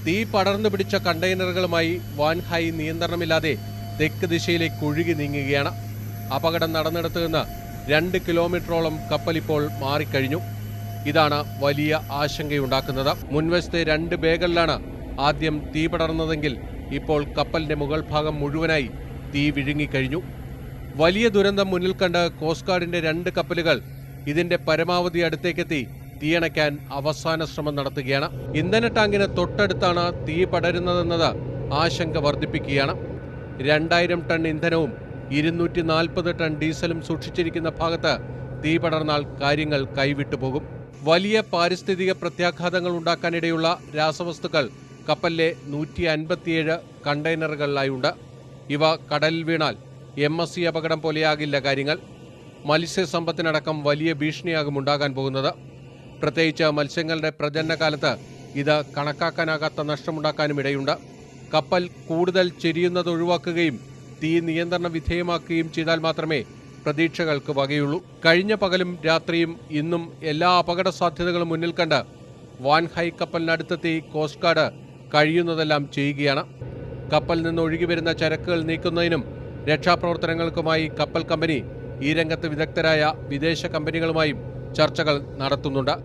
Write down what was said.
തീ പടർന്നു പിടിച്ച കണ്ടെയ്നറുകളുമായി വാൻഹൈ നിയന്ത്രണമില്ലാതെ തെക്ക് ദിശയിലേക്ക് ഒഴുകി നീങ്ങുകയാണ്. അപകടം നടന്നിടത്ത് നിന്ന് 2 കിലോമീറ്ററോളം കപ്പൽ ഇപ്പോൾ മാറിക്കഴിഞ്ഞു. ഇതാണ് വലിയ ആശങ്കയുണ്ടാക്കുന്നത്. മുൻവശത്തെ 2 ബേകളിലാണ് ആദ്യം തീ പടർന്നതെങ്കിൽ ഇപ്പോൾ കപ്പലിന്റെ മുകൾ ഭാഗം മുഴുവനായി തീ വിഴുങ്ങിക്കഴിഞ്ഞു. വലിയ ദുരന്തം മുന്നിൽ കണ്ട് കോസ്റ്റ് ഗാർഡിന്റെ 2 കപ്പലുകൾ ഇതിന്റെ പരമാവധി അടുത്തേക്കെത്തി തീയണയ്ക്കാൻ അവസാന ശ്രമം നടത്തുകയാണ്. ഇന്ധന ടാങ്കിന് തൊട്ടടുത്താണ് തീ പടരുന്നതെന്നത് ആശങ്ക വർദ്ധിപ്പിക്കുകയാണ്. 2000 ടൺ ഇന്ധനവും 240 ടൺ ഡീസലും സൂക്ഷിച്ചിരിക്കുന്ന ഭാഗത്ത് തീ പടർന്നാൽ കാര്യങ്ങൾ കൈവിട്ടു പോകും. വലിയ പാരിസ്ഥിതിക പ്രത്യാഘാതങ്ങൾ ഉണ്ടാക്കാനിടയുള്ള രാസവസ്തുക്കൾ കപ്പലിലെ 157 കണ്ടെയ്നറുകളിലായുണ്ട്. ഇവ കടലിൽ വീണാൽ MSC അപകടം പോലെയാകില്ല കാര്യങ്ങൾ. മത്സ്യസമ്പത്തിനടക്കം വലിയ ഭീഷണിയാകും ഉണ്ടാകാൻ പോകുന്നത്. പ്രത്യേകിച്ച് മത്സ്യങ്ങളുടെ പ്രജനനകാലത്ത് ഇത് കണക്കാക്കാനാകാത്ത നഷ്ടമുണ്ടാക്കാനും ഇടയുണ്ട്. കപ്പൽ കൂടുതൽ ചെരിയുന്നത് ഒഴിവാക്കുകയും തീ നിയന്ത്രണ വിധേയമാക്കുകയും ചെയ്താൽ മാത്രമേ പ്രതീക്ഷകൾക്ക് വകയുള്ളൂ. കഴിഞ്ഞ പകലും രാത്രിയും ഇന്നും എല്ലാ അപകട സാധ്യതകളും മുന്നിൽ കണ്ട് വാൻഹൈ കപ്പലിനടുത്തെത്തി കോസ്റ്റ് ഗാർഡ് കഴിയുന്നതെല്ലാം ചെയ്യുകയാണ്. കപ്പലിൽ നിന്ന് ഒഴുകി വരുന്ന ചരക്കുകൾ നീക്കുന്നതിനും രക്ഷാപ്രവർത്തനങ്ങൾക്കുമായി കപ്പൽ കമ്പനി ഈ രംഗത്ത് വിദഗ്ധരായ വിദേശ കമ്പനികളുമായും ചർച്ചകൾ നടത്തുന്നുണ്ട്.